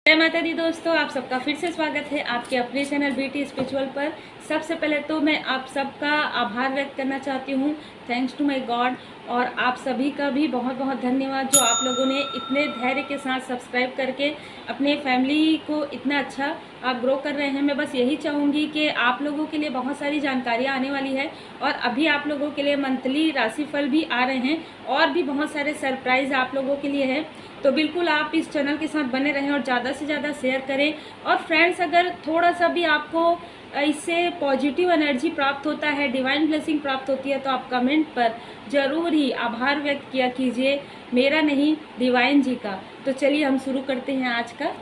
जय माता दी दोस्तों, आप सबका फिर से स्वागत है आपके अपने चैनल बीटी स्पिरिचुअल पर। सबसे पहले तो मैं आप सबका आभार व्यक्त करना चाहती हूँ। Thanks to my God. और आप सभी का भी बहुत बहुत धन्यवाद जो आप लोगों ने इतने धैर्य के साथ सब्सक्राइब करके अपने फैमिली को इतना अच्छा आप ग्रो कर रहे हैं। मैं बस यही चाहूँगी कि आप लोगों के लिए बहुत सारी जानकारियाँ आने वाली है और अभी आप लोगों के लिए मंथली राशिफल भी आ रहे हैं और भी बहुत सारे सरप्राइज़ आप लोगों के लिए है। तो बिल्कुल आप इस चैनल के साथ बने रहें और ज़्यादा से ज़्यादा शेयर करें। और फ्रेंड्स, अगर थोड़ा सा भी आपको इससे पॉजिटिव एनर्जी प्राप्त होता है, डिवाइन ब्लेसिंग प्राप्त होती है, तो आप कमेंट पर ज़रूर ही आभार व्यक्त किया कीजिए, मेरा नहीं डिवाइन जी का। तो चलिए हम शुरू करते हैं आज का।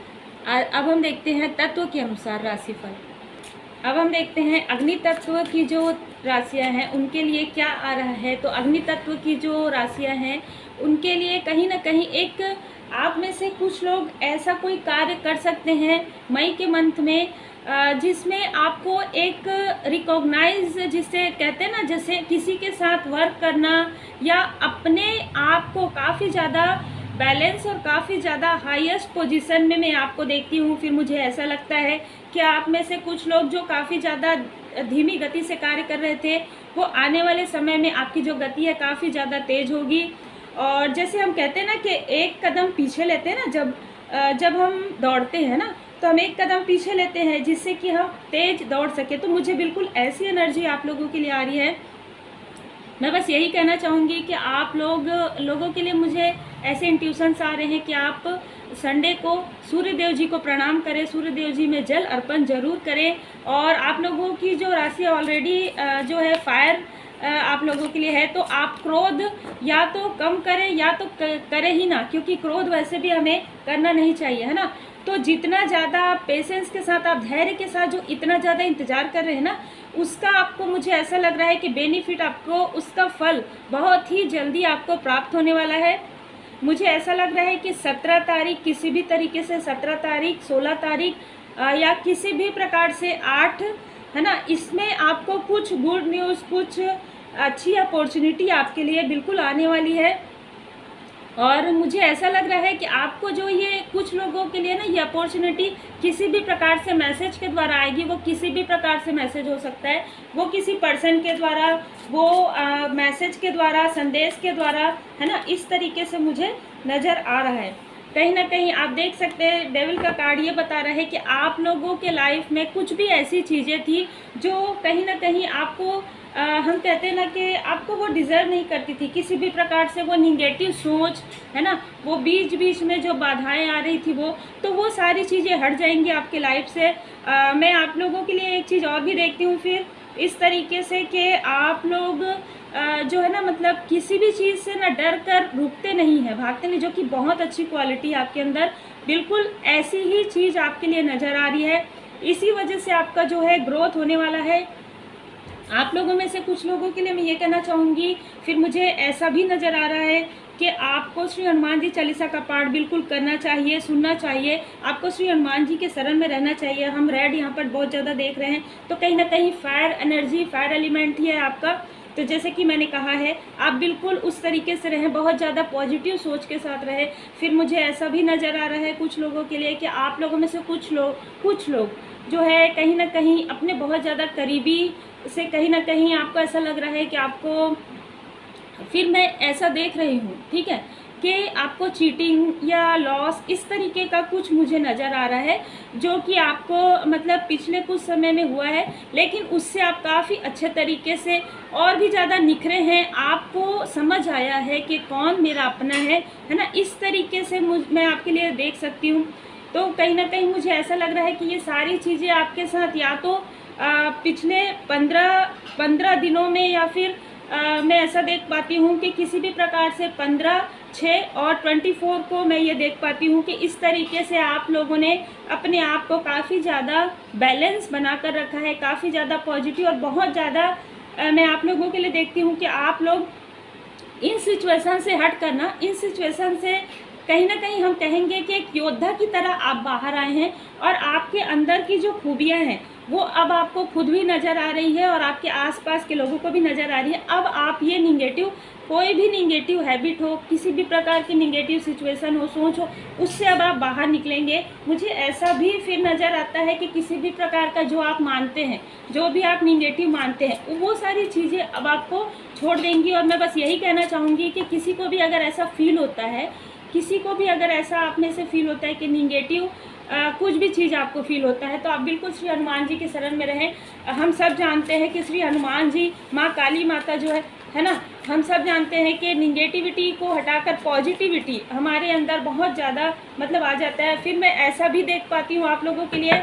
अब हम देखते हैं तत्व के अनुसार राशिफल। अब हम देखते हैं अग्नि तत्व की जो राशियां हैं उनके लिए क्या आ रहा है। तो अग्नि तत्व की जो राशियां हैं उनके लिए कहीं ना कहीं एक आप में से कुछ लोग ऐसा कोई कार्य कर सकते हैं मई के मंथ में जिसमें आपको एक रिकॉग्नाइज, जिसे कहते हैं ना, जैसे किसी के साथ वर्क करना या अपने आप को काफ़ी ज़्यादा बैलेंस और काफ़ी ज़्यादा हाईएस्ट पोजीशन में मैं आपको देखती हूँ। फिर मुझे ऐसा लगता है कि आप में से कुछ लोग जो काफ़ी ज़्यादा धीमी गति से कार्य कर रहे थे वो आने वाले समय में आपकी जो गति है काफ़ी ज़्यादा तेज होगी। और जैसे हम कहते हैं ना कि एक कदम पीछे लेते हैं ना, जब हम दौड़ते हैं ना, तो हम एक कदम पीछे लेते हैं जिससे कि हम तेज दौड़ सके। तो मुझे बिल्कुल ऐसी एनर्जी आप लोगों के लिए आ रही है। मैं बस यही कहना चाहूँगी कि आप लोगों के लिए मुझे ऐसे इंट्यूशंस आ रहे हैं कि आप संडे को सूर्य देव जी को प्रणाम करें, सूर्य देव जी में जल अर्पण जरूर करें। और आप लोगों की जो राशि ऑलरेडी जो है फायर आप लोगों के लिए है, तो आप क्रोध या तो कम करें या तो करें ही ना, क्योंकि क्रोध वैसे भी हमें करना नहीं चाहिए, है ना। तो जितना ज़्यादा पेशेंस के साथ, आप धैर्य के साथ जो इतना ज़्यादा इंतज़ार कर रहे हैं ना, उसका आपको, मुझे ऐसा लग रहा है कि बेनिफिट आपको, उसका फल बहुत ही जल्दी आपको प्राप्त होने वाला है। मुझे ऐसा लग रहा है कि 17 तारीख किसी भी तरीके से, 17 तारीख, 16 तारीख या किसी भी प्रकार से 8, है ना, इसमें आपको कुछ गुड न्यूज़, कुछ अच्छी अपॉर्चुनिटी आपके लिए बिल्कुल आने वाली है। और मुझे ऐसा लग रहा है कि आपको जो ये कुछ लोगों के लिए ना ये अपॉर्चुनिटी किसी भी प्रकार से मैसेज के द्वारा आएगी। वो किसी भी प्रकार से मैसेज हो सकता है, वो किसी पर्सन के द्वारा, वो मैसेज के द्वारा, संदेश के द्वारा, है ना, इस तरीके से मुझे नज़र आ रहा है। कहीं ना कहीं आप देख सकते हैं डेविल का कार्ड ये बता रहा है कि आप लोगों के लाइफ में कुछ भी ऐसी चीज़ें थी जो कहीं ना कहीं आपको हम कहते हैं ना कि आपको वो डिज़र्व नहीं करती थी। किसी भी प्रकार से वो निगेटिव सोच, है ना, वो बीच बीच में जो बाधाएं आ रही थी तो वो सारी चीज़ें हट जाएंगी आपके लाइफ से। मैं आप लोगों के लिए एक चीज़ और भी देखती हूँ फिर इस तरीके से कि आप लोग जो है ना, मतलब किसी भी चीज़ से ना डर कर रुकते नहीं हैं, भागते नहीं, जो कि बहुत अच्छी क्वालिटी है आपके अंदर। बिल्कुल ऐसी ही चीज़ आपके लिए नज़र आ रही है। इसी वजह से आपका जो है ग्रोथ होने वाला है। आप लोगों में से कुछ लोगों के लिए मैं ये कहना चाहूँगी, फिर मुझे ऐसा भी नज़र आ रहा है कि आपको श्री हनुमान जी चालीसा का पाठ बिल्कुल करना चाहिए, सुनना चाहिए। आपको श्री हनुमान जी के शरण में रहना चाहिए। हम रेड यहाँ पर बहुत ज़्यादा देख रहे हैं, तो कहीं ना कहीं फायर एनर्जी, फायर एलिमेंट ही है आपका। तो जैसे कि मैंने कहा है, आप बिल्कुल उस तरीके से रहें, बहुत ज़्यादा पॉजिटिव सोच के साथ रहें। फिर मुझे ऐसा भी नज़र आ रहा है कुछ लोगों के लिए कि आप लोगों में से कुछ लोग जो है कहीं ना कहीं अपने बहुत ज़्यादा करीबी से, कहीं ना कहीं आपको ऐसा लग रहा है कि आपको, फिर मैं ऐसा देख रही हूँ, ठीक है, कि आपको चीटिंग या लॉस इस तरीके का कुछ मुझे नज़र आ रहा है, जो कि आपको मतलब पिछले कुछ समय में हुआ है, लेकिन उससे आप काफ़ी अच्छे तरीके से और भी ज़्यादा निखरे हैं। आपको समझ आया है कि कौन मेरा अपना है ना, इस तरीके से मैं आपके लिए देख सकती हूँ। तो कहीं ना कहीं मुझे ऐसा लग रहा है कि ये सारी चीज़ें आपके साथ या तो पिछले 15 दिनों में, या फिर मैं ऐसा देख पाती हूँ कि किसी भी प्रकार से 15, 6 और 24 को मैं ये देख पाती हूँ कि इस तरीके से आप लोगों ने अपने आप को काफ़ी ज़्यादा बैलेंस बना कर रखा है, काफ़ी ज़्यादा पॉजिटिव और बहुत ज़्यादा मैं आप लोगों के लिए देखती हूँ कि आप लोग इन सिचुएशन से हट करना, इन सिचुएशन से कहीं ना कहीं हम कहेंगे कि एक योद्धा की तरह आप बाहर आए हैं और आपके अंदर की जो खूबियां हैं वो अब आपको खुद भी नज़र आ रही है और आपके आसपास के लोगों को भी नज़र आ रही है। अब आप ये निगेटिव, कोई भी निगेटिव हैबिट हो, किसी भी प्रकार की निगेटिव सिचुएशन हो, सोच हो, उससे अब आप बाहर निकलेंगे। मुझे ऐसा भी फिर नज़र आता है कि किसी भी प्रकार का जो आप मानते हैं, जो भी आप निगेटिव मानते हैं, वो सारी चीज़ें अब आपको छोड़ देंगी। और मैं बस यही कहना चाहूँगी कि किसी को भी अगर ऐसा फील होता है, किसी को भी अगर ऐसा आप में से फील होता है कि निगेटिव कुछ भी चीज़ आपको फील होता है, तो आप बिल्कुल श्री हनुमान जी की शरण में रहें। हम सब जानते हैं कि श्री हनुमान जी, माँ काली माता जो है ना, हम सब जानते हैं कि निगेटिविटी को हटाकर पॉजिटिविटी हमारे अंदर बहुत ज़्यादा मतलब आ जाता है। फिर मैं ऐसा भी देख पाती हूँ आप लोगों के लिए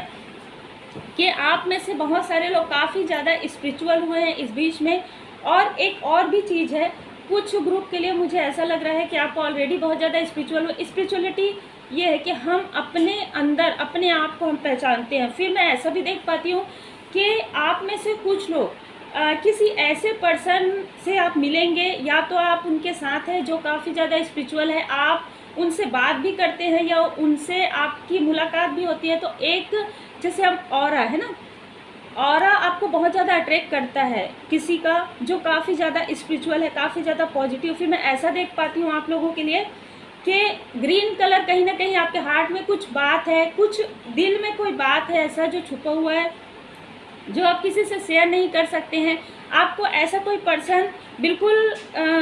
कि आप में से बहुत सारे लोग काफ़ी ज़्यादा स्पिरिचुअल हुए हैं इस बीच में। और एक और भी चीज़ है, कुछ ग्रुप के लिए मुझे ऐसा लग रहा है कि आप ऑलरेडी बहुत ज़्यादा स्पिरिचुअल हो। स्पिरिचुअलिटी ये है कि हम अपने अंदर अपने आप को हम पहचानते हैं। फिर मैं ऐसा भी देख पाती हूँ कि आप में से कुछ लोग किसी ऐसे पर्सन से आप मिलेंगे, या तो आप उनके साथ हैं जो काफ़ी ज़्यादा स्पिरिचुअल है, आप उनसे बात भी करते हैं या उनसे आपकी मुलाकात भी होती है। तो एक जैसे हम ऑरा है ना, ऑरा आपको बहुत ज़्यादा अट्रैक्ट करता है किसी का जो काफ़ी ज़्यादा स्पिरिचुअल है, काफ़ी ज़्यादा पॉजिटिव। फिर मैं ऐसा देख पाती हूँ आप लोगों के लिए कि ग्रीन कलर कहीं ना कहीं आपके हार्ट में कुछ बात है, कुछ दिल में कोई बात है ऐसा जो छुपा हुआ है, जो आप किसी से शेयर नहीं कर सकते हैं। आपको ऐसा कोई पर्सन बिल्कुल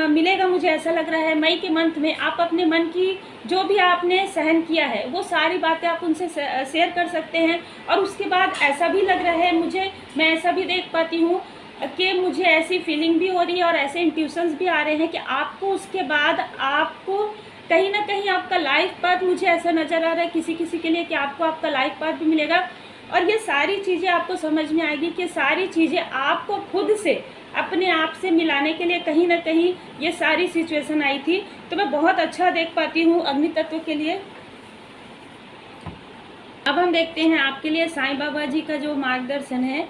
मिलेगा। मुझे ऐसा लग रहा है मई के मंथ में आप अपने मन की जो भी आपने सहन किया है वो सारी बातें आप उनसे शेयर कर सकते हैं। और उसके बाद ऐसा भी लग रहा है मुझे, मैं ऐसा भी देख पाती हूँ कि मुझे ऐसी फीलिंग भी हो रही है और ऐसे इंट्यूशंस भी आ रहे हैं कि आपको उसके बाद आपको कहीं ना कहीं आपका लाइफ पाथ, मुझे ऐसा नज़र आ रहा है किसी किसी के लिए कि आपको आपका लाइफ पाथ भी मिलेगा। और ये सारी चीज़ें आपको समझ में आएगी कि सारी चीज़ें आपको खुद से अपने आप से मिलाने के लिए कहीं ना कहीं ये सारी सिचुएशन आई थी। तो मैं बहुत अच्छा देख पाती हूँ अग्नि तत्व के लिए। अब हम देखते हैं आपके लिए साईं बाबा जी का जो मार्गदर्शन है,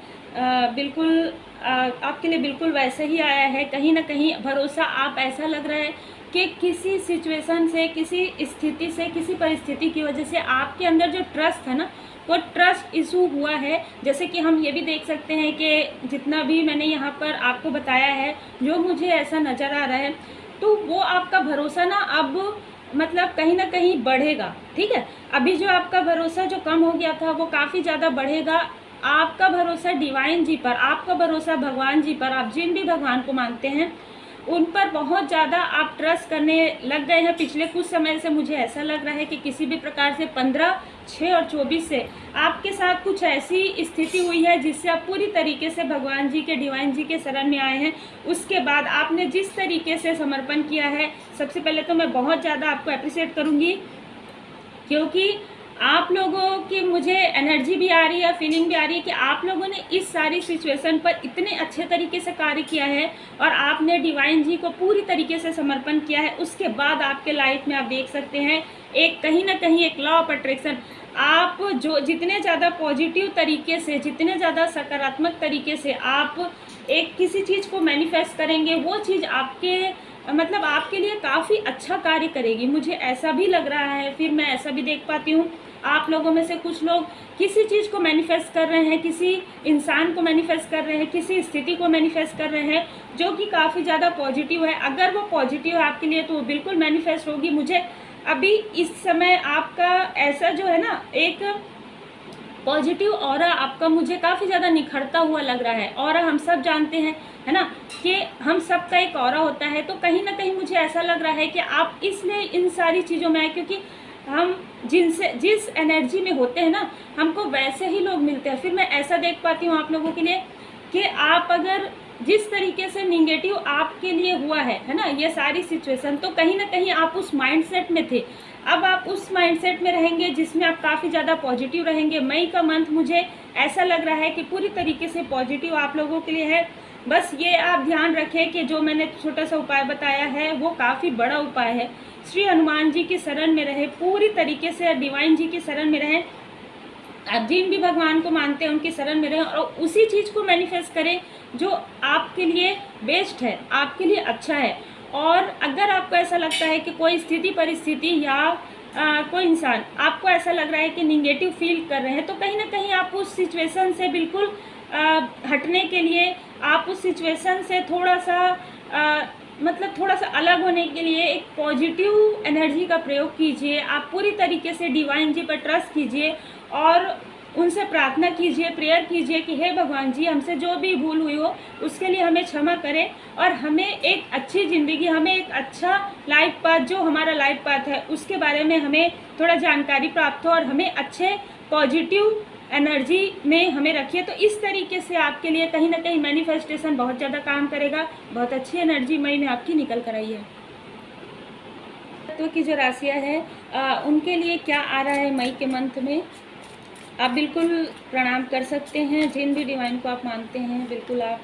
बिल्कुल आपके लिए बिल्कुल वैसे ही आया है। कहीं ना कहीं भरोसा, आप ऐसा लग रहा है कि किसी सिचुएशन से, किसी स्थिति से, किसी परिस्थिति की वजह से आपके अंदर जो ट्रस्ट है ना, वो ट्रस्ट इशू हुआ है। जैसे कि हम ये भी देख सकते हैं कि जितना भी मैंने यहाँ पर आपको बताया है, जो मुझे ऐसा नज़र आ रहा है, तो वो आपका भरोसा ना अब मतलब कहीं ना कहीं बढ़ेगा। ठीक है, अभी जो आपका भरोसा जो कम हो गया था वो काफ़ी ज़्यादा बढ़ेगा। आपका भरोसा डिवाइन जी पर, आपका भरोसा भगवान जी पर, आप जिन भी भगवान को मानते हैं उन पर बहुत ज़्यादा आप ट्रस्ट करने लग गए हैं पिछले कुछ समय से। मुझे ऐसा लग रहा है कि किसी भी प्रकार से 15, 6 और 24 से आपके साथ कुछ ऐसी स्थिति हुई है जिससे आप पूरी तरीके से भगवान जी के, डिवाइन जी के शरण में आए हैं। उसके बाद आपने जिस तरीके से समर्पण किया है, सबसे पहले तो मैं बहुत ज़्यादा आपको अप्रिशिएट करूँगी, क्योंकि आप लोगों की मुझे एनर्जी भी आ रही है, फीलिंग भी आ रही है कि आप लोगों ने इस सारी सिचुएशन पर इतने अच्छे तरीके से कार्य किया है और आपने डिवाइन जी को पूरी तरीके से समर्पण किया है। उसके बाद आपके लाइफ में आप देख सकते हैं एक कहीं ना कहीं एक लॉ ऑफ अट्रैक्शन, आप जो जितने ज़्यादा पॉजिटिव तरीके से, जितने ज़्यादा सकारात्मक तरीके से आप एक किसी चीज़ को मैनिफेस्ट करेंगे, वो चीज़ आपके मतलब आपके लिए काफ़ी अच्छा कार्य करेगी। मुझे ऐसा भी लग रहा है। फिर मैं ऐसा भी देख पाती हूँ आप लोगों में से कुछ लोग किसी चीज़ को मैनिफेस्ट कर रहे हैं, किसी इंसान को मैनिफेस्ट कर रहे हैं, किसी स्थिति को मैनिफेस्ट कर रहे हैं जो कि काफ़ी ज़्यादा पॉजिटिव है। अगर वो पॉजिटिव है आपके लिए तो वो बिल्कुल मैनिफेस्ट होगी। मुझे अभी इस समय आपका ऐसा जो है ना एक पॉजिटिव ऑरा आपका मुझे काफ़ी ज़्यादा निखरता हुआ लग रहा है। ऑरा हम सब जानते हैं है ना कि हम सब का एक ऑरा होता है। तो कहीं ना कहीं मुझे ऐसा लग रहा है कि आप इसलिए इन सारी चीज़ों में आए, क्योंकि हम जिस एनर्जी में होते हैं ना, हमको वैसे ही लोग मिलते हैं। फिर मैं ऐसा देख पाती हूँ आप लोगों के लिए कि आप अगर जिस तरीके से निगेटिव आपके लिए हुआ है ना ये सारी सिचुएशन, तो कहीं ना कहीं आप उस माइंडसेट में थे। अब आप उस माइंडसेट में रहेंगे जिसमें आप काफ़ी ज़्यादा पॉजिटिव रहेंगे। मई का मंथ मुझे ऐसा लग रहा है कि पूरी तरीके से पॉजिटिव आप लोगों के लिए है। बस ये आप ध्यान रखें कि जो मैंने छोटा सा उपाय बताया है वो काफ़ी बड़ा उपाय है। श्री हनुमान जी की शरण में रहे, पूरी तरीके से डिवाइन जी की शरण में रहें। आप जिन भी भगवान को मानते हैं उनकी शरण में रहें और उसी चीज़ को मैनिफेस्ट करें जो आपके लिए बेस्ट है, आपके लिए अच्छा है। और अगर आपको ऐसा लगता है कि कोई स्थिति परिस्थिति या कोई इंसान आपको ऐसा लग रहा है कि निगेटिव फील कर रहे हैं, तो कहीं ना कहीं आप उस सिचुएशन से बिल्कुल हटने के लिए, आप उस सिचुएशन से थोड़ा सा मतलब थोड़ा सा अलग होने के लिए एक पॉजिटिव एनर्जी का प्रयोग कीजिए। आप पूरी तरीके से डिवाइन जी पर ट्रस्ट कीजिए और उनसे प्रार्थना कीजिए, प्रेयर कीजिए कि हे भगवान जी, हमसे जो भी भूल हुई हो उसके लिए हमें क्षमा करें और हमें एक अच्छी ज़िंदगी, हमें एक अच्छा लाइफ पाथ, जो हमारा लाइफ पाथ है उसके बारे में हमें थोड़ा जानकारी प्राप्त हो और हमें अच्छे पॉजिटिव एनर्जी में हमें रखिए। तो इस तरीके से आपके लिए कहीं ना कहीं मैनिफेस्टेशन बहुत ज़्यादा काम करेगा। बहुत अच्छी एनर्जी मई में आपकी निकल कर आई है। तो की जो राशियाँ हैं उनके लिए क्या आ रहा है मई के मंथ में, आप बिल्कुल प्रणाम कर सकते हैं जिन भी डिवाइन को आप मानते हैं। बिल्कुल आप,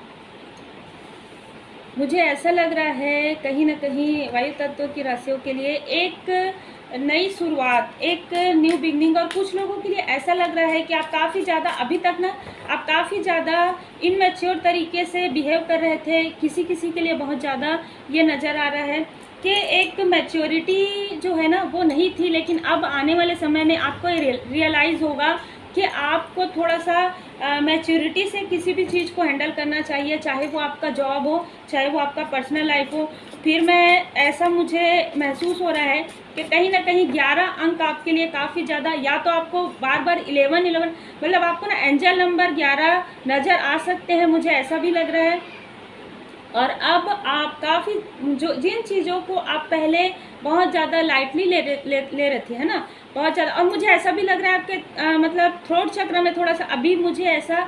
मुझे ऐसा लग रहा है कहीं ना कहीं वायु तत्व की राशियों के लिए एक नई शुरुआत, एक न्यू बिगनिंग। और कुछ लोगों के लिए ऐसा लग रहा है कि आप काफ़ी ज़्यादा अभी तक ना, आप काफ़ी ज़्यादा इनमेच्योर तरीके से बिहेव कर रहे थे। किसी किसी के लिए बहुत ज़्यादा ये नज़र आ रहा है कि एक मैच्योरिटी जो है ना वो नहीं थी, लेकिन अब आने वाले समय में आपको रियलाइज़ होगा कि आपको थोड़ा सा मैच्योरिटी से किसी भी चीज़ को हैंडल करना चाहिए, चाहे वो आपका जॉब हो, चाहे वो आपका पर्सनल लाइफ हो। फिर मैं ऐसा मुझे महसूस हो रहा है कि कहीं ना कहीं 11 अंक आपके लिए काफ़ी ज़्यादा, या तो आपको बार बार 11 मतलब आपको ना एंजल नंबर 11 नज़र आ सकते हैं, मुझे ऐसा भी लग रहा है। और अब आप काफ़ी जो जिन चीज़ों को आप पहले बहुत ज़्यादा लाइटली ले रहे थे, है ना, बहुत ज़्यादा। और मुझे ऐसा भी लग रहा है आपके मतलब थ्रोट चक्र में थोड़ा सा अभी मुझे ऐसा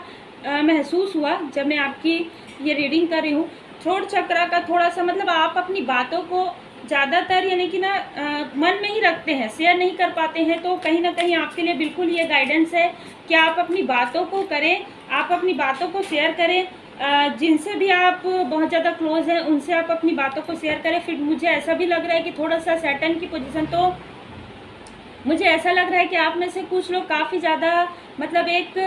महसूस हुआ जब मैं आपकी ये रीडिंग कर रही हूँ। थ्रोट चक्र का थोड़ा सा मतलब आप अपनी बातों को ज़्यादातर यानी कि ना मन में ही रखते हैं, शेयर नहीं कर पाते हैं। तो कहीं ना कहीं आपके लिए बिल्कुल ये गाइडेंस है कि आप अपनी बातों को करें, आप अपनी बातों को शेयर करें। जिनसे भी आप बहुत ज़्यादा क्लोज हैं उनसे आप अपनी बातों को शेयर करें। फिर मुझे ऐसा भी लग रहा है कि थोड़ा सा सैटर्न की पोजीशन, तो मुझे ऐसा लग रहा है कि आप में से कुछ लोग काफ़ी ज़्यादा मतलब एक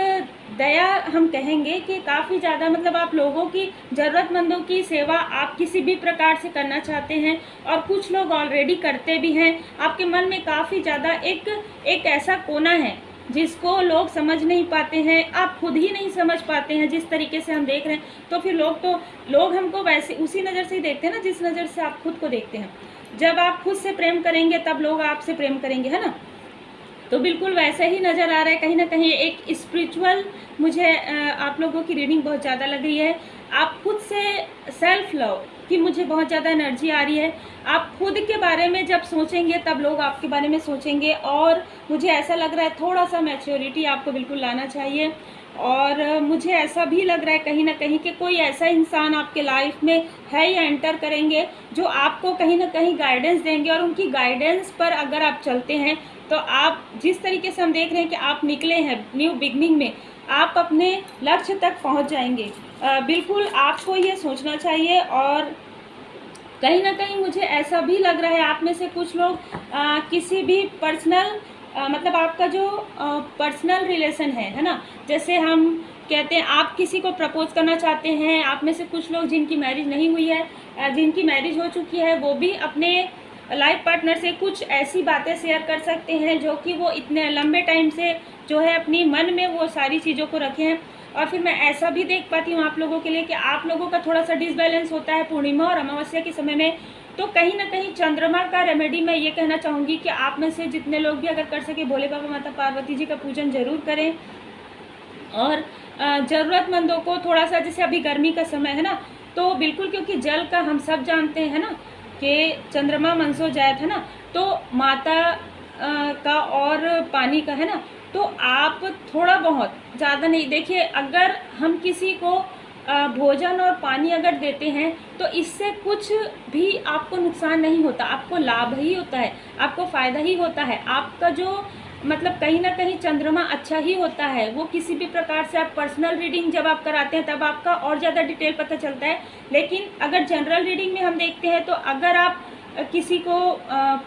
दया हम कहेंगे कि काफ़ी ज़्यादा मतलब आप लोगों की, ज़रूरतमंदों की सेवा आप किसी भी प्रकार से करना चाहते हैं और कुछ लोग ऑलरेडी करते भी हैं। आपके मन में काफ़ी ज़्यादा एक ऐसा कोना है जिसको लोग समझ नहीं पाते हैं, आप खुद ही नहीं समझ पाते हैं जिस तरीके से हम देख रहे हैं। तो फिर लोग हमको वैसे उसी नज़र से ही देखते हैं ना जिस नज़र से आप खुद को देखते हैं। जब आप खुद से प्रेम करेंगे तब लोग आपसे प्रेम करेंगे, है ना। तो बिल्कुल वैसे ही नज़र आ रहा है कहीं ना कहीं एक स्पिरिचुअल मुझे आप लोगों की रीडिंग बहुत ज़्यादा लग रही है। आप खुद से सेल्फ लव की मुझे बहुत ज़्यादा एनर्जी आ रही है। आप खुद के बारे में जब सोचेंगे तब लोग आपके बारे में सोचेंगे। और मुझे ऐसा लग रहा है थोड़ा सा मैच्योरिटी आपको बिल्कुल लाना चाहिए। और मुझे ऐसा भी लग रहा है कहीं ना कहीं कि कोई ऐसा इंसान आपके लाइफ में है या एंटर करेंगे जो आपको कहीं ना कहीं गाइडेंस देंगे। और उनकी गाइडेंस पर अगर आप चलते हैं तो आप जिस तरीके से हम देख रहे हैं कि आप निकले हैं न्यू बिगनिंग में, आप अपने लक्ष्य तक पहुंच जाएंगे। बिल्कुल आपको ये सोचना चाहिए। और कहीं ना कहीं मुझे ऐसा भी लग रहा है आप में से कुछ लोग किसी भी पर्सनल मतलब आपका जो पर्सनल रिलेशन है ना, जैसे हम कहते हैं आप किसी को प्रपोज करना चाहते हैं। आप में से कुछ लोग जिनकी मैरिज नहीं हुई है, जिनकी मैरिज हो चुकी है, वो भी अपने लाइफ पार्टनर से कुछ ऐसी बातें शेयर कर सकते हैं जो कि वो इतने लंबे टाइम से जो है अपनी मन में वो सारी चीज़ों को रखे हैं। और फिर मैं ऐसा भी देख पाती हूँ आप लोगों के लिए कि आप लोगों का थोड़ा सा डिसबैलेंस होता है पूर्णिमा और अमावस्या के समय में। तो कहीं ना कहीं चंद्रमा का रेमेडी मैं ये कहना चाहूँगी कि आप में से जितने लोग भी अगर कर सके भोले बाबा माता पार्वती जी का पूजन जरूर करें। और ज़रूरतमंदों को थोड़ा सा, जैसे अभी गर्मी का समय है ना, तो बिल्कुल, क्योंकि जल का हम सब जानते हैं ना कि चंद्रमा मनसो जायत है ना, तो माता का और पानी का, है ना। तो आप थोड़ा बहुत, ज़्यादा नहीं, देखिए अगर हम किसी को भोजन और पानी अगर देते हैं तो इससे कुछ भी आपको नुकसान नहीं होता, आपको लाभ ही होता है, आपको फ़ायदा ही होता है। आपका जो मतलब कहीं ना कहीं चंद्रमा अच्छा ही होता है। वो किसी भी प्रकार से आप पर्सनल रीडिंग जब आप कराते हैं तब आपका और ज़्यादा डिटेल पता चलता है। लेकिन अगर जनरल रीडिंग में हम देखते हैं तो अगर आप किसी को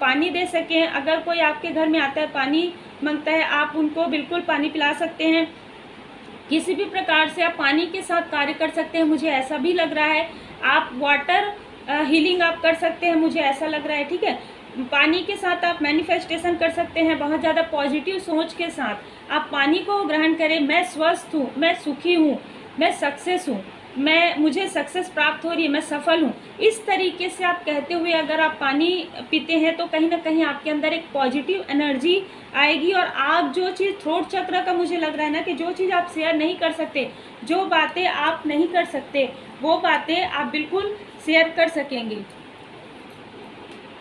पानी दे सकें, अगर कोई आपके घर में आता है पानी मांगता है, आप उनको बिल्कुल पानी पिला सकते हैं। किसी भी प्रकार से आप पानी के साथ कार्य कर सकते हैं, मुझे ऐसा भी लग रहा है। आप वाटर हीलिंग आप कर सकते हैं, मुझे ऐसा लग रहा है, ठीक है। पानी के साथ आप मैनिफेस्टेशन कर सकते हैं, बहुत ज़्यादा पॉजिटिव सोच के साथ आप पानी को ग्रहण करें। मैं स्वस्थ हूँ, मैं सुखी हूँ, मैं सक्सेस हूँ, मुझे सक्सेस प्राप्त हो रही है, मैं सफल हूँ। इस तरीके से आप कहते हुए अगर आप पानी पीते हैं तो कहीं ना कहीं आपके अंदर एक पॉजिटिव एनर्जी आएगी। और आप जो चीज़ थ्रोट चक्र का मुझे लग रहा है ना कि जो चीज़ आप शेयर नहीं कर सकते, जो बातें आप नहीं कर सकते, वो बातें आप बिल्कुल शेयर कर सकेंगे।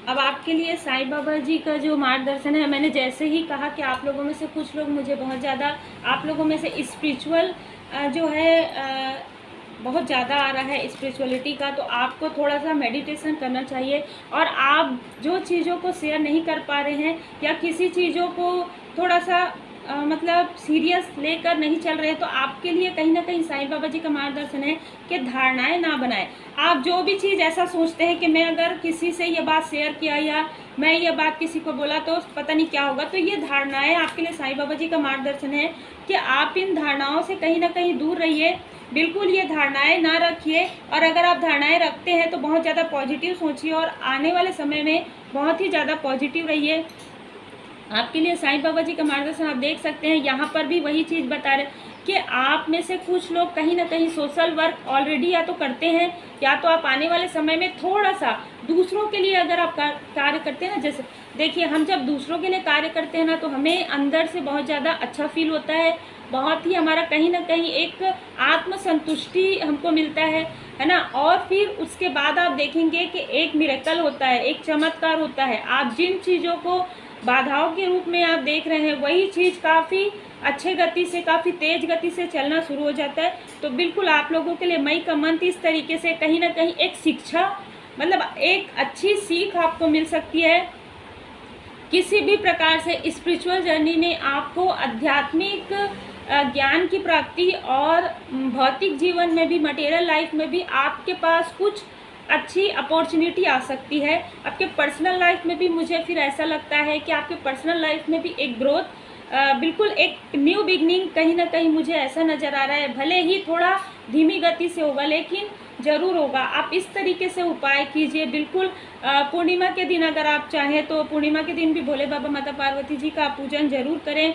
अब आपके लिए साईं बाबा जी का जो मार्गदर्शन है, मैंने जैसे ही कहा कि आप लोगों में से कुछ लोग मुझे बहुत ज़्यादा, आप लोगों में से स्पिरिचुअल जो है बहुत ज़्यादा आ रहा है स्पिरिचुअलिटी का, तो आपको थोड़ा सा मेडिटेशन करना चाहिए। और आप जो चीज़ों को शेयर नहीं कर पा रहे हैं या किसी चीज़ों को थोड़ा सा मतलब सीरियस लेकर नहीं चल रहे, तो आपके लिए कहीं ना कहीं साईं बाबा जी का मार्गदर्शन है कि धारणाएं ना बनाएं। आप जो भी चीज़ ऐसा सोचते हैं कि मैं अगर किसी से ये बात शेयर किया या मैं ये बात किसी को बोला तो पता नहीं क्या होगा, तो ये धारणाएं आपके लिए साईं बाबा जी का मार्गदर्शन है कि आप इन धारणाओं से कहीं ना कहीं दूर रहिए। बिल्कुल ये धारणाएं ना रखिए, और अगर आप धारणाएं रखते हैं तो बहुत ज़्यादा पॉजिटिव सोचिए और आने वाले समय में बहुत ही ज़्यादा पॉजिटिव रहिए। आपके लिए साईं बाबा जी का मार्गदर्शन आप देख सकते हैं, यहाँ पर भी वही चीज़ बता रहे कि आप में से कुछ लोग कहीं ना कहीं सोशल वर्क ऑलरेडी या तो करते हैं, या तो आप आने वाले समय में थोड़ा सा दूसरों के लिए अगर आप कार्य करते हैं ना, जैसे देखिए हम जब दूसरों के लिए कार्य करते हैं ना तो हमें अंदर से बहुत ज़्यादा अच्छा फील होता है, बहुत ही हमारा कहीं ना कहीं एक आत्मसंतुष्टि हमको मिलता है ना। और फिर उसके बाद आप देखेंगे कि एक मिरेकल होता है, एक चमत्कार होता है। आप जिन चीज़ों को बाधाओं के रूप में आप देख रहे हैं, वही चीज़ काफ़ी अच्छे गति से, काफ़ी तेज गति से चलना शुरू हो जाता है। तो बिल्कुल आप लोगों के लिए मई का मंथ इस तरीके से कहीं ना कहीं एक शिक्षा, मतलब एक अच्छी सीख आपको मिल सकती है। किसी भी प्रकार से स्पिरिचुअल जर्नी में आपको आध्यात्मिक ज्ञान की प्राप्ति और भौतिक जीवन में भी, मटेरियल लाइफ में भी आपके पास कुछ अच्छी अपॉर्चुनिटी आ सकती है। आपके पर्सनल लाइफ में भी मुझे फिर ऐसा लगता है कि आपके पर्सनल लाइफ में भी एक ग्रोथ, बिल्कुल एक न्यू बिगनिंग कहीं ना कहीं मुझे ऐसा नज़र आ रहा है। भले ही थोड़ा धीमी गति से होगा लेकिन ज़रूर होगा। आप इस तरीके से उपाय कीजिए। बिल्कुल पूर्णिमा के दिन अगर आप चाहें तो पूर्णिमा के दिन भी भोले बाबा माता पार्वती जी का पूजन ज़रूर करें।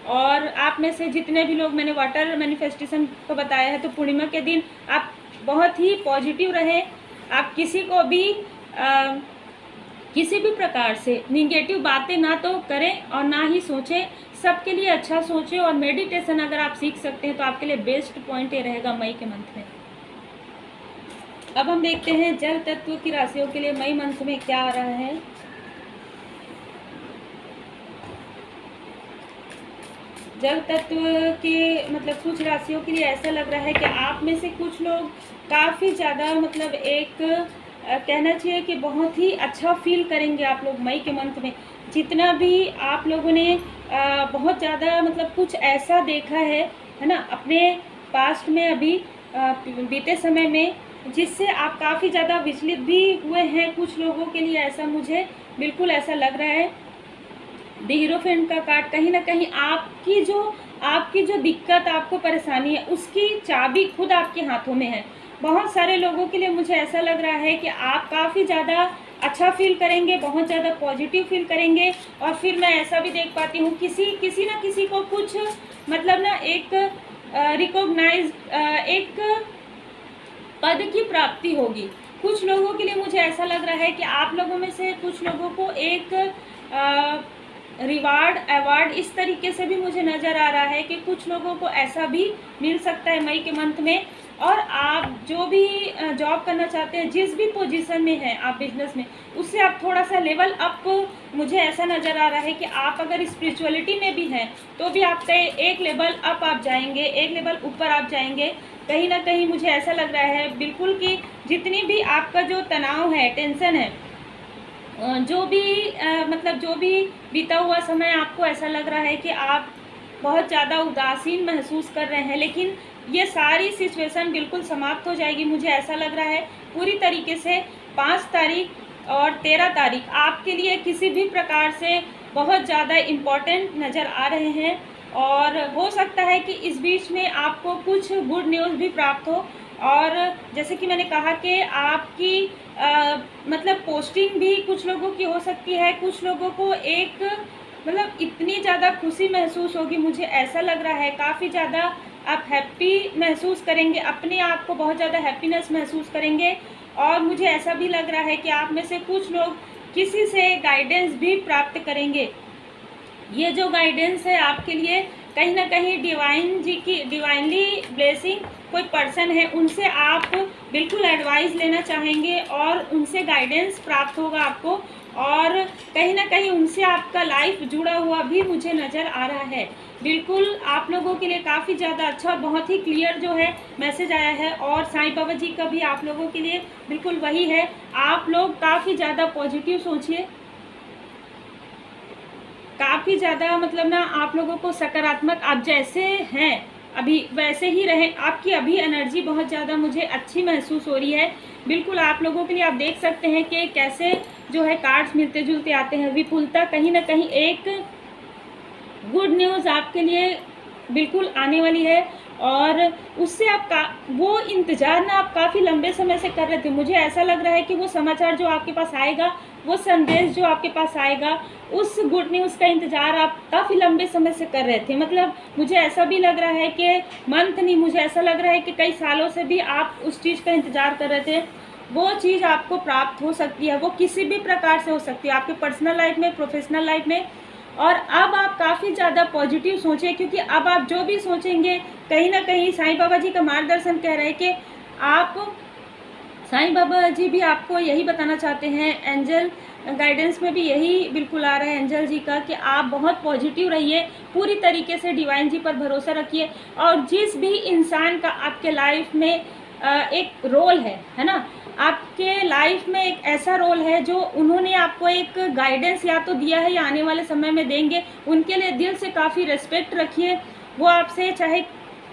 और आप में से जितने भी लोग, मैंने वाटर मैनिफेस्टेशन को बताया है, तो पूर्णिमा के दिन आप बहुत ही पॉजिटिव रहें। आप किसी को भी किसी भी प्रकार से निगेटिव बातें ना तो करें और ना ही सोचें, सबके लिए अच्छा सोचें। और मेडिटेशन अगर आप सीख सकते हैं तो आपके लिए बेस्ट पॉइंट ये रहेगा मई के मंथ में। अब हम देखते हैं जल तत्व की राशियों के लिए मई मंथ में क्या आ रहा है। जल तत्व के मतलब कुछ राशियों के लिए ऐसा लग रहा है कि आप में से कुछ लोग काफ़ी ज़्यादा मतलब एक कहना चाहिए कि बहुत ही अच्छा फील करेंगे आप लोग मई के मंथ में। जितना भी आप लोगों ने बहुत ज़्यादा मतलब कुछ ऐसा देखा है ना अपने पास्ट में, अभी बीते समय में, जिससे आप काफ़ी ज़्यादा विचलित भी हुए हैं। कुछ लोगों के लिए ऐसा मुझे बिल्कुल ऐसा लग रहा है। द हीरोफेंट का कार्ड कहीं ना कहीं आपकी जो दिक्कत, आपको परेशानी है, उसकी चाबी खुद आपके हाथों में है। बहुत सारे लोगों के लिए मुझे ऐसा लग रहा है कि आप काफ़ी ज़्यादा अच्छा फील करेंगे, बहुत ज़्यादा पॉजिटिव फील करेंगे। और फिर मैं ऐसा भी देख पाती हूँ किसी ना किसी को कुछ मतलब ना एक रिकॉग्नाइज एक पद की प्राप्ति होगी। कुछ लोगों के लिए मुझे ऐसा लग रहा है कि आप लोगों में से कुछ लोगों को एक रिवार्ड, अवार्ड इस तरीके से भी मुझे नज़र आ रहा है कि कुछ लोगों को ऐसा भी मिल सकता है मई के मंथ में। और आप जो भी जॉब करना चाहते हैं, जिस भी पोजीशन में हैं आप बिजनेस में, उससे आप थोड़ा सा लेवल अप, मुझे ऐसा नज़र आ रहा है कि आप अगर स्पिरिचुअलिटी में भी हैं तो भी आप एक लेवल अप आप जाएंगे, एक लेवल ऊपर आप जाएंगे। कहीं ना कहीं मुझे ऐसा लग रहा है बिल्कुल कि जितनी भी आपका जो तनाव है, टेंशन है, जो भी मतलब जो भी बीता हुआ समय, आपको ऐसा लग रहा है कि आप बहुत ज़्यादा उदासीन महसूस कर रहे हैं, लेकिन ये सारी सिचुएशन बिल्कुल समाप्त हो जाएगी। मुझे ऐसा लग रहा है पूरी तरीके से 5 तारीख और 13 तारीख आपके लिए किसी भी प्रकार से बहुत ज़्यादा इम्पॉर्टेंट नज़र आ रहे हैं। और हो सकता है कि इस बीच में आपको कुछ गुड न्यूज़ भी प्राप्त हो। और जैसे कि मैंने कहा कि आपकी मतलब पोस्टिंग भी कुछ लोगों की हो सकती है, कुछ लोगों को एक मतलब इतनी ज़्यादा खुशी महसूस होगी, मुझे ऐसा लग रहा है काफ़ी ज़्यादा आप हैप्पी महसूस करेंगे, अपने आप को बहुत ज़्यादा हैप्पीनेस महसूस करेंगे। और मुझे ऐसा भी लग रहा है कि आप में से कुछ लोग किसी से गाइडेंस भी प्राप्त करेंगे। ये जो गाइडेंस है आपके लिए कहीं ना कहीं डिवाइन जी की डिवाइनली ब्लेसिंग कोई पर्सन है, उनसे आप बिल्कुल एडवाइस लेना चाहेंगे और उनसे गाइडेंस प्राप्त होगा आपको, और कहीं ना कहीं उनसे आपका लाइफ जुड़ा हुआ भी मुझे नज़र आ रहा है। बिल्कुल आप लोगों के लिए काफ़ी ज़्यादा अच्छा, बहुत ही क्लियर जो है मैसेज आया है। और साईं बाबा जी का भी आप लोगों के लिए बिल्कुल वही है। आप लोग काफ़ी ज़्यादा पॉजिटिव सोचिए, काफ़ी ज़्यादा मतलब ना आप लोगों को सकारात्मक, आप जैसे हैं अभी वैसे ही रहें। आपकी अभी एनर्जी बहुत ज़्यादा मुझे अच्छी महसूस हो रही है। बिल्कुल आप लोगों के लिए आप देख सकते हैं कि कैसे जो है कार्ड्स मिलते जुलते आते हैं। विपुलता, कहीं ना कहीं एक गुड न्यूज़ आपके लिए बिल्कुल आने वाली है, और उससे आप वो इंतज़ार ना आप काफ़ी लंबे समय से कर रहे थे। मुझे ऐसा लग रहा है कि वो समाचार जो आपके पास आएगा, वो संदेश जो आपके पास आएगा, उस गुड न्यूज़ का इंतज़ार आप काफ़ी लंबे समय से कर रहे थे। मतलब मुझे ऐसा भी लग रहा है कि मंथ नहीं, मुझे ऐसा लग रहा है कि कई सालों से भी आप उस चीज़ का इंतज़ार कर रहे थे। वो चीज़ आपको प्राप्त हो सकती है, वो किसी भी प्रकार से हो सकती है, आपके पर्सनल लाइफ में, प्रोफेशनल लाइफ में। और अब आप काफ़ी ज़्यादा पॉजिटिव सोचें, क्योंकि अब आप जो भी सोचेंगे कहीं ना कहीं साईं बाबा जी का मार्गदर्शन कह रहे हैं कि आप, साईं बाबा जी भी आपको यही बताना चाहते हैं, एंजल गाइडेंस में भी यही बिल्कुल आ रहा है एंजल जी का, कि आप बहुत पॉजिटिव रहिए, पूरी तरीके से डिवाइन जी पर भरोसा रखिए। और जिस भी इंसान का आपके लाइफ में एक रोल है ना, आपके लाइफ में एक ऐसा रोल है जो उन्होंने आपको एक गाइडेंस या तो दिया है या आने वाले समय में देंगे, उनके लिए दिल से काफ़ी रिस्पेक्ट रखिए। वो आपसे चाहे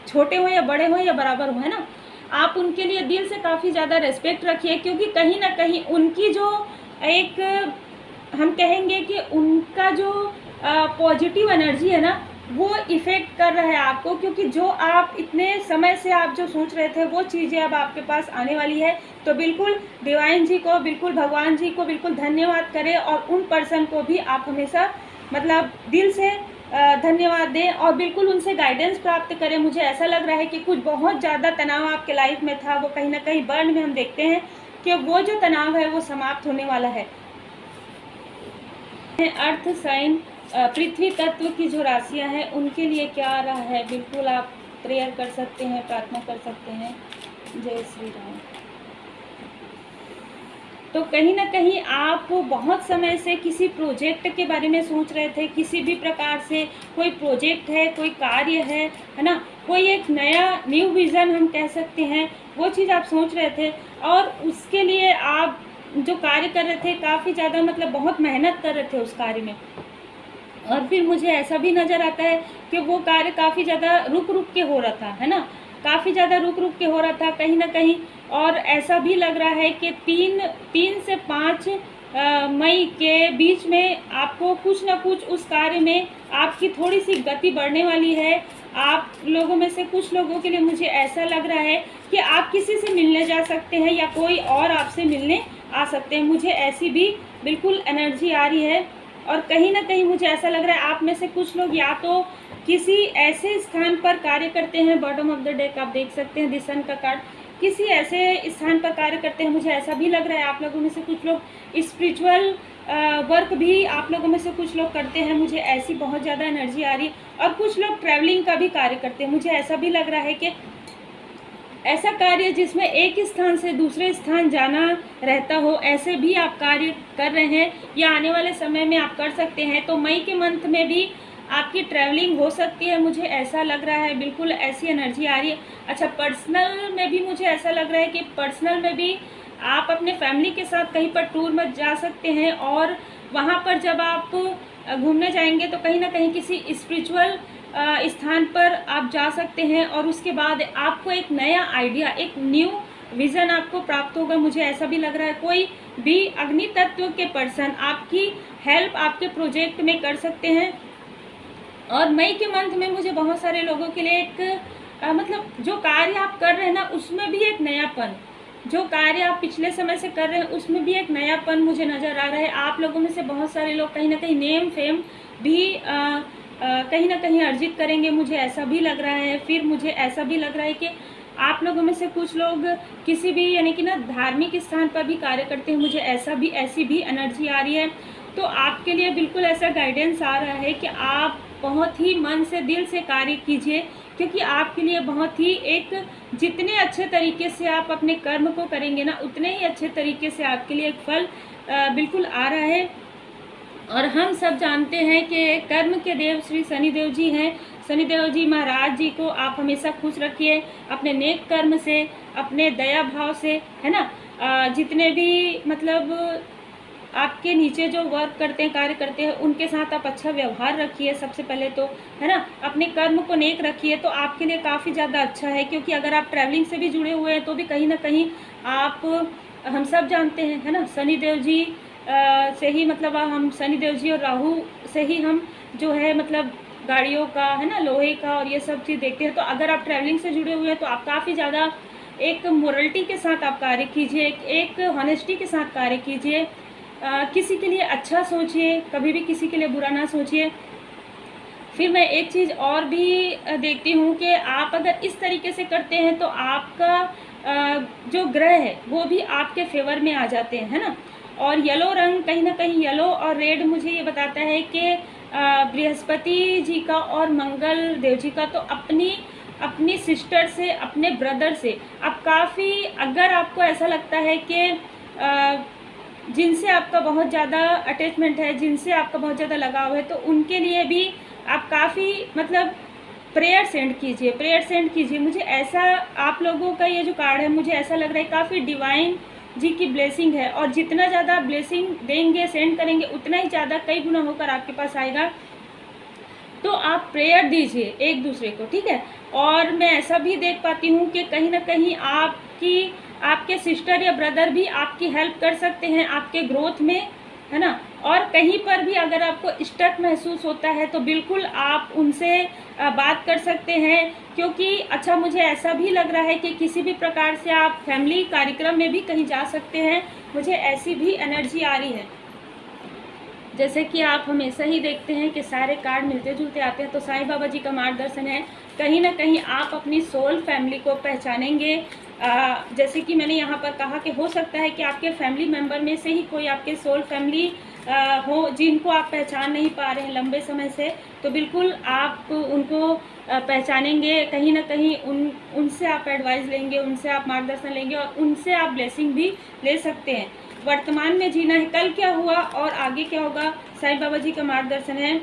छोटे हो या बड़े हो या बराबर हो, है ना, आप उनके लिए दिल से काफ़ी ज़्यादा रिस्पेक्ट रखिए, क्योंकि कहीं ना कहीं उनकी जो एक, हम कहेंगे कि उनका जो पॉजिटिव एनर्जी है ना, वो इफ़ेक्ट कर रहा है आपको, क्योंकि जो आप इतने समय से आप जो सोच रहे थे वो चीज़ें अब आपके पास आने वाली है। तो बिल्कुल डिवाइन जी को, बिल्कुल भगवान जी को बिल्कुल धन्यवाद करें, और उन पर्सन को भी आप हमेशा मतलब दिल से धन्यवाद दें, और बिल्कुल उनसे गाइडेंस प्राप्त करें। मुझे ऐसा लग रहा है कि कुछ बहुत ज़्यादा तनाव आपके लाइफ में था, वो कहीं ना कहीं बर्न में हम देखते हैं कि वो जो तनाव है वो समाप्त होने वाला है। अर्थ साइन पृथ्वी तत्व की जो राशियां हैं उनके लिए क्या आ रहा है, बिल्कुल आप प्रेयर कर सकते हैं, प्रार्थना कर सकते हैं। जय श्री राम। तो कहीं ना कहीं आप बहुत समय से किसी प्रोजेक्ट के बारे में सोच रहे थे, किसी भी प्रकार से कोई प्रोजेक्ट है, कोई कार्य है ना, कोई एक नया न्यू विज़न हम कह सकते हैं, वो चीज़ आप सोच रहे थे, और उसके लिए आप जो कार्य कर रहे थे काफ़ी ज़्यादा मतलब बहुत मेहनत कर रहे थे उस कार्य में। और फिर मुझे ऐसा भी नज़र आता है कि वो कार्य काफ़ी ज़्यादा रुक रुक के हो रहा था, है ना, काफ़ी ज़्यादा रुक रुक के हो रहा था कहीं ना कहीं। और ऐसा भी लग रहा है कि 3 से 5 मई के बीच में आपको कुछ ना कुछ उस कार्य में आपकी थोड़ी सी गति बढ़ने वाली है। आप लोगों में से कुछ लोगों के लिए मुझे ऐसा लग रहा है कि आप किसी से मिलने जा सकते हैं, या कोई और आपसे मिलने आ सकते हैं, मुझे ऐसी भी बिल्कुल एनर्जी आ रही है। और कहीं ना कहीं मुझे ऐसा लग रहा है आप में से कुछ लोग या तो किसी ऐसे स्थान पर कार्य करते हैं, बॉटम ऑफ द डेक आप देख सकते हैं दिसन का कार्ड, किसी ऐसे स्थान पर कार्य करते हैं। मुझे ऐसा भी लग रहा है आप लोगों में से कुछ लोग स्पिरिचुअल वर्क भी आप लोगों में से कुछ लोग करते हैं, मुझे ऐसी बहुत ज़्यादा एनर्जी आ रही है। और कुछ लोग ट्रैवलिंग का भी कार्य करते हैं, मुझे ऐसा भी लग रहा है कि ऐसा कार्य जिसमें एक स्थान से दूसरे स्थान जाना रहता हो, ऐसे भी आप कार्य कर रहे हैं या आने वाले समय में आप कर सकते हैं। तो मई के मंथ में भी आपकी ट्रैवलिंग हो सकती है, मुझे ऐसा लग रहा है, बिल्कुल ऐसी एनर्जी आ रही है। अच्छा, पर्सनल में भी मुझे ऐसा लग रहा है कि पर्सनल में भी आप अपने फैमिली के साथ कहीं पर टूर में जा सकते हैं, और वहाँ पर जब आप घूमने जाएंगे तो कहीं ना कहीं किसी स्पिरिचुअल स्थान पर आप जा सकते हैं, और उसके बाद आपको एक नया आइडिया, एक न्यू विज़न आपको प्राप्त होगा। मुझे ऐसा भी लग रहा है कोई भी अग्नि तत्व के पर्सन आपकी हेल्प आपके प्रोजेक्ट में कर सकते हैं। और मई के मंथ में मुझे बहुत सारे लोगों के लिए एक मतलब जो कार्य आप कर रहे हैं ना उसमें भी एक नयापन, जो कार्य आप पिछले समय से कर रहे हैं उसमें भी एक नयापन मुझे नज़र आ रहा है। आप लोगों में से बहुत सारे लोग कहीं ना कहीं नेम फेम भी कहीं ना कहीं अर्जित करेंगे, मुझे ऐसा भी लग रहा है। फिर मुझे ऐसा भी लग रहा है कि आप लोगों में से कुछ लोग किसी भी यानी कि ना धार्मिक स्थान पर भी कार्य करते हैं, मुझे ऐसी भी एनर्जी आ रही है। तो आपके लिए बिल्कुल ऐसा गाइडेंस आ रहा है कि आप बहुत ही मन से दिल से कार्य कीजिए, क्योंकि आपके लिए बहुत ही एक जितने अच्छे तरीके से आप अपने कर्म को करेंगे ना उतने ही अच्छे तरीके से आपके लिए एक फल बिल्कुल आ रहा है। और हम सब जानते हैं कि कर्म के देव श्री शनिदेव जी हैं। शनिदेव जी महाराज जी को आप हमेशा खुश रखिए अपने नेक कर्म से, अपने दया भाव से, है ना। जितने भी मतलब आपके नीचे जो वर्क करते हैं, कार्य करते हैं, उनके साथ आप अच्छा व्यवहार रखिए सबसे पहले तो, है ना। अपने कर्म को नेक रखिए तो आपके लिए काफ़ी ज़्यादा अच्छा है। क्योंकि अगर आप ट्रैवलिंग से भी जुड़े हुए हैं तो भी कहीं ना कहीं आप, हम सब जानते हैं, है ना, शनिदेव जी से ही मतलब हम शनिदेव जी और राहु से ही हम जो है मतलब गाड़ियों का, है ना, लोहे का और ये सब चीज़ देखते हैं। तो अगर आप ट्रैवलिंग से जुड़े हुए हैं तो आप काफ़ी ज़्यादा एक मोरलिटी के साथ आप कार्य कीजिए, एक हॉनेस्टी के साथ कार्य कीजिए। किसी के लिए अच्छा सोचिए, कभी भी किसी के लिए बुरा ना सोचिए। फिर मैं एक चीज़ और भी देखती हूँ कि आप अगर इस तरीके से करते हैं तो आपका जो ग्रह है वो भी आपके फेवर में आ जाते हैं, है ना। और येलो रंग कहीं ना कहीं येलो और रेड मुझे ये बताता है कि बृहस्पति जी का और मंगल देव जी का तो अपनी सिस्टर से, अपने ब्रदर से आप काफ़ी, अगर आपको ऐसा लगता है कि जिनसे आपका बहुत ज़्यादा अटैचमेंट है, जिनसे आपका बहुत ज़्यादा लगाव है, तो उनके लिए भी आप काफ़ी मतलब प्रेयर सेंड कीजिए। मुझे ऐसा, आप लोगों का ये जो कार्ड है मुझे ऐसा लग रहा है काफ़ी डिवाइन जी की ब्लेसिंग है। और जितना ज़्यादा ब्लेसिंग देंगे, सेंड करेंगे, उतना ही ज़्यादा कई गुना होकर आपके पास आएगा। तो आप प्रेयर दीजिए एक दूसरे को, ठीक है। और मैं ऐसा भी देख पाती हूँ कि कहीं ना कहीं आपके सिस्टर या ब्रदर भी आपकी हेल्प कर सकते हैं आपके ग्रोथ में, है ना। और कहीं पर भी अगर आपको स्टक महसूस होता है तो बिल्कुल आप उनसे बात कर सकते हैं। क्योंकि अच्छा मुझे ऐसा भी लग रहा है कि किसी भी प्रकार से आप फैमिली कार्यक्रम में भी कहीं जा सकते हैं, मुझे ऐसी भी एनर्जी आ रही है। जैसे कि आप हमेशा ही देखते हैं कि सारे कार्ड मिलते जुलते आते हैं, तो साईं बाबा जी का मार्गदर्शन है। कहीं ना कहीं आप अपनी सोल फैमिली को पहचानेंगे। जैसे कि मैंने यहाँ पर कहा कि हो सकता है कि आपके फैमिली मेंबर में से ही कोई आपके सोल फैमिली हो जिनको आप पहचान नहीं पा रहे हैं लंबे समय से, तो बिल्कुल आप उनको पहचानेंगे। कहीं ना कहीं उनसे आप एडवाइस लेंगे, उनसे आप मार्गदर्शन लेंगे और उनसे आप ब्लेसिंग भी ले सकते हैं। वर्तमान में जीना है, कल क्या हुआ और आगे क्या होगा, साईं बाबा जी का मार्गदर्शन है।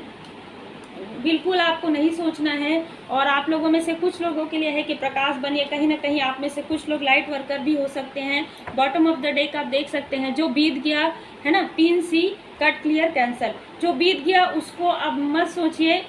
बिल्कुल आपको नहीं सोचना है। और आप लोगों में से कुछ लोगों के लिए है कि प्रकाश बनिए। कहीं ना कहीं आप में से कुछ लोग लाइट वर्कर भी हो सकते हैं। बॉटम ऑफ द डे का आप देख सकते हैं, जो बीत गया है ना, 3C, कट, क्लियर, कैंसल। जो बीत गया उसको अब मत सोचिए।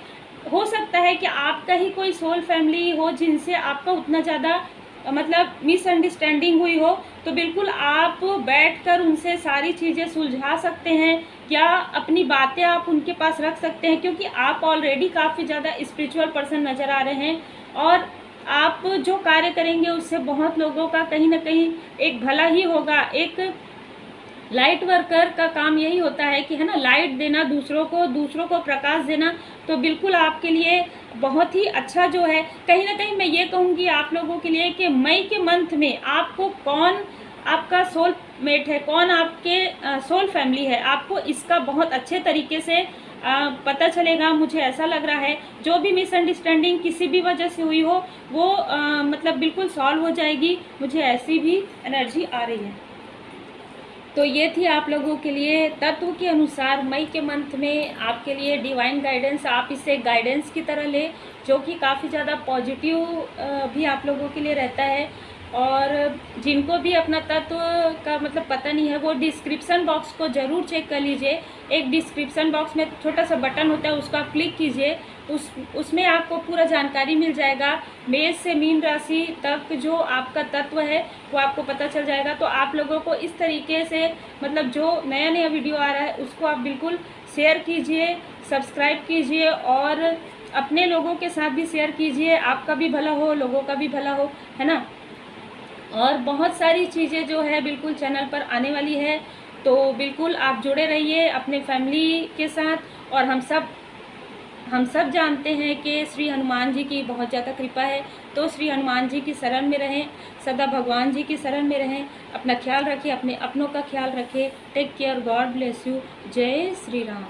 हो सकता है कि आपका ही कोई सोल फैमिली हो जिनसे आपका उतना ज़्यादा मतलब मिसअंडरस्टैंडिंग हुई हो, तो बिल्कुल आप बैठकर उनसे सारी चीज़ें सुलझा सकते हैं या अपनी बातें आप उनके पास रख सकते हैं। क्योंकि आप ऑलरेडी काफ़ी ज़्यादा स्पिरिचुअल पर्सन नज़र आ रहे हैं और आप जो कार्य करेंगे उससे बहुत लोगों का कहीं ना कहीं एक भला ही होगा। एक लाइट वर्कर का काम यही होता है कि, है ना, लाइट देना दूसरों को प्रकाश देना। तो बिल्कुल आपके लिए बहुत ही अच्छा जो है, कहीं ना कहीं मैं ये कहूँगी आप लोगों के लिए कि मई के मंथ में आपको कौन आपका सोल मेट है, कौन आपके सोल फैमिली है, आपको इसका बहुत अच्छे तरीके से पता चलेगा। मुझे ऐसा लग रहा है जो भी मिसअंडरस्टैंडिंग किसी भी वजह से हुई हो वो मतलब बिल्कुल सॉल्व हो जाएगी। मुझे ऐसी भी एनर्जी आ रही है। तो ये थी आप लोगों के लिए तत्व के अनुसार मई के मंथ में आपके लिए डिवाइन गाइडेंस। आप इसे गाइडेंस की तरह ले, जो कि काफ़ी ज़्यादा पॉजिटिव भी आप लोगों के लिए रहता है। और जिनको भी अपना तत्व का मतलब पता नहीं है वो डिस्क्रिप्शन बॉक्स को ज़रूर चेक कर लीजिए। एक डिस्क्रिप्शन बॉक्स में छोटा सा बटन होता है, उसका क्लिक कीजिए, उसमें आपको पूरा जानकारी मिल जाएगा। मेष से मीन राशि तक जो आपका तत्व है वो आपको पता चल जाएगा। तो आप लोगों को इस तरीके से मतलब जो नया नया वीडियो आ रहा है उसको आप बिल्कुल शेयर कीजिए, सब्सक्राइब कीजिए और अपने लोगों के साथ भी शेयर कीजिए, आपका भी भला हो, लोगों का भी भला हो, है ना। और बहुत सारी चीज़ें जो है बिल्कुल चैनल पर आने वाली है, तो बिल्कुल आप जुड़े रहिए अपने फैमिली के साथ। और हम सब जानते हैं कि श्री हनुमान जी की बहुत ज़्यादा कृपा है, तो श्री हनुमान जी की शरण में रहें, सदा भगवान जी की शरण में रहें, अपना ख्याल रखें, अपने अपनों का ख्याल रखें। Take care, God bless you. जय श्री राम।